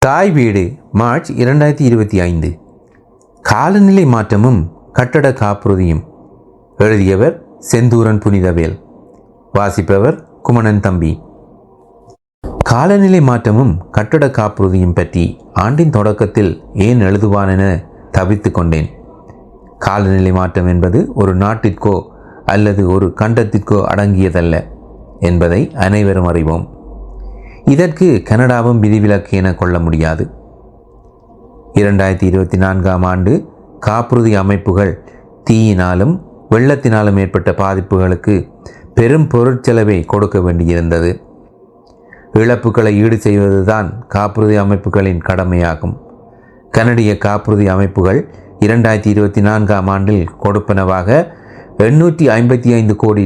தாய் வீடு மார்ச் 2025. காலநிலை மாற்றமும் கட்டட காப்புறுதியும். எழுதியவர் செந்தூரன் புனிதவேல். வாசிப்பவர் குமணன் தம்பி. காலநிலை மாற்றமும் கட்டட காப்புறுதியும் பற்றி ஆண்டின் தொடக்கத்தில் ஏன் எழுதுவான் என தவித்து கொண்டேன். காலநிலை மாற்றம் என்பது ஒரு நாட்டிற்கோ அல்லது ஒரு கண்டத்திற்கோ அடங்கியதல்ல என்பதை அனைவரும் அறிவோம். இதற்கு கனடாவும் விதிவிலக்கு என கொள்ள முடியாது. 2024ஆம் ஆண்டு காப்புறுதி அமைப்புகள் தீயினாலும் வெள்ளத்தினாலும் ஏற்பட்ட பாதிப்புகளுக்கு பெரும் பொருட்செலவை கொடுக்க வேண்டியிருந்தது. இழப்புகளை ஈடு செய்வதுதான் காப்புறுதி அமைப்புகளின் கடமையாகும். கனடிய காப்புறுதி அமைப்புகள் 2024ஆம் ஆண்டில் கொடுப்பனவாக $855 கோடி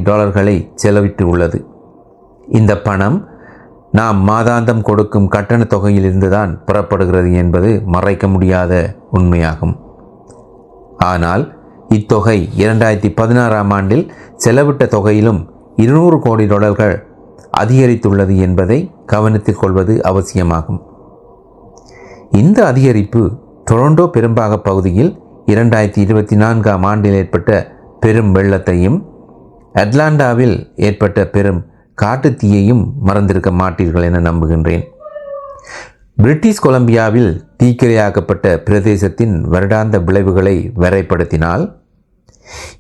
செலவிட்டு உள்ளது. இந்த பணம் நாம் மாதாந்தம் கொடுக்கும் கட்டண தொகையிலிருந்துதான் புறப்படுகிறது என்பது மறைக்க முடியாத உண்மையாகும். ஆனால் இத்தொகை 2016ஆம் ஆண்டில் செலவிட்ட தொகையிலும் $200 கோடி அதிகரித்துள்ளது என்பதை கவனத்தில் கொள்வது அவசியமாகும். இந்த அதிகரிப்பு டொரண்டோ பெரும்பாக பகுதியில் 2024ஆம் ஆண்டில் ஏற்பட்ட பெரும் வெள்ளத்தையும் அட்லாண்டாவில் ஏற்பட்ட பெரும் காட்டுத்தீயையும் மறந்திருக்க மாட்டீர்கள் என நம்புகின்றேன். பிரிட்டிஷ் கொலம்பியாவில் தீக்கிரையாக்கப்பட்ட பிரதேசத்தின் வருடாந்த விளைவுகளை வரைப்படுத்தினால்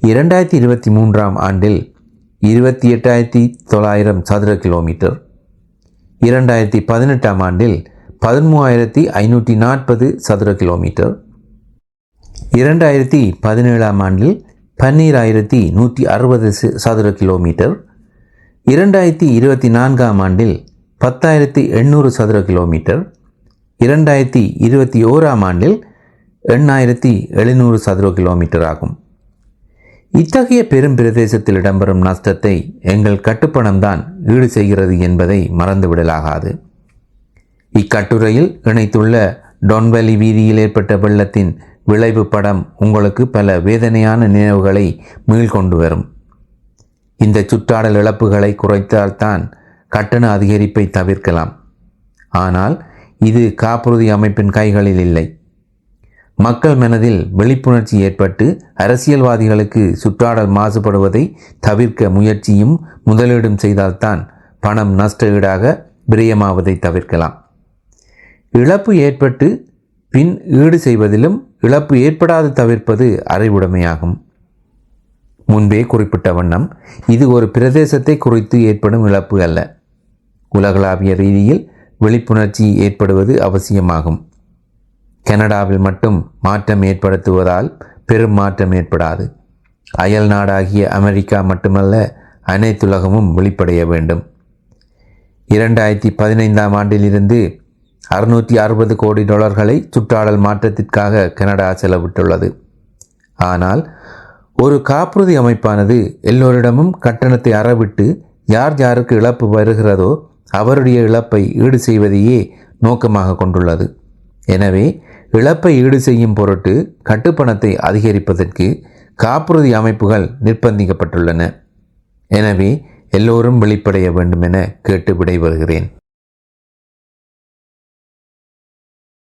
2023ஆம் ஆண்டில் 28,900 சதுர கிலோமீட்டர், 2018ஆம் ஆண்டில் 13,540 சதுர கிலோமீட்டர், 2017ஆம் ஆண்டில் 12,160 சதுர கிலோமீட்டர், 2024ஆம் ஆண்டில் 10,800 சதுர கிலோமீட்டர், 2021ஆம் ஆண்டில் 8,700 சதுர கிலோமீட்டர் ஆகும். இத்தகைய பெரும் பிரதேசத்தில் இடம்பெறும் நஷ்டத்தை எங்கள் கட்டுப்பணம்தான் ஈடு செய்கிறது என்பதை மறந்துவிடலாகாது. இக்கட்டுரையில் இணைத்துள்ள டொன்வெலி வீதியில் ஏற்பட்ட வெள்ளத்தின் விளைவு படம் உங்களுக்கு பல வேதனையான நினைவுகளை மீள்கொண்டு வரும். இந்த சுற்றாடல் இழப்புகளை குறைத்தால்தான் கட்டண அதிகரிப்பை தவிர்க்கலாம். ஆனால் இது காப்புறுதி அமைப்பின் கைகளில் இல்லை. மக்கள் மனதில் விழிப்புணர்ச்சி ஏற்பட்டு அரசியல்வாதிகளுக்கு சுற்றாடல் மாசுபடுவதை தவிர்க்க முயற்சியும் முதலீடும் செய்தால்தான் பணம் நஷ்ட ஈடாக விரயமாவதை தவிர்க்கலாம். இழப்பு ஏற்பட்டு பின் ஈடு செய்வதிலும் இழப்பு ஏற்படாது தவிர்ப்பது அறிவுடைமையாகும். முன்பே குறிப்பிட்ட வண்ணம் இது ஒரு பிரதேசத்தை குறித்து ஏற்படும் இழப்பு அல்ல. உலகளாவிய ரீதியில் விழிப்புணர்ச்சி ஏற்படுவது அவசியமாகும். கனடாவில் மட்டும் மாற்றம் ஏற்படுத்துவதால் பெரும் மாற்றம் ஏற்படாது. அயல் நாடாகிய அமெரிக்கா மட்டுமல்ல, அனைத்துலகமும் விழிப்படைய வேண்டும். 2015ஆம் ஆண்டிலிருந்து $660 கோடி சுற்றாடல் மாற்றத்திற்காக கனடா செலவிட்டுள்ளது. ஆனால் ஒரு காப்புறுதி அமைப்பானது எல்லோரிடமும் கட்டணத்தை அறவிட்டு யார் யாருக்கு இழப்பு வருகிறதோ அவருடைய இழப்பை ஈடு செய்வதையே நோக்கமாக கொண்டுள்ளது. எனவே இழப்பை ஈடு செய்யும் பொருட்டு கட்டுப்பணத்தை அதிகரிப்பதற்கு காப்புறுதி அமைப்புகள் நிர்பந்திக்கப்பட்டுள்ளன. எனவே எல்லோரும் வெளிப்படைய வேண்டும் என கேட்டு விடைபெறுகிறேன்.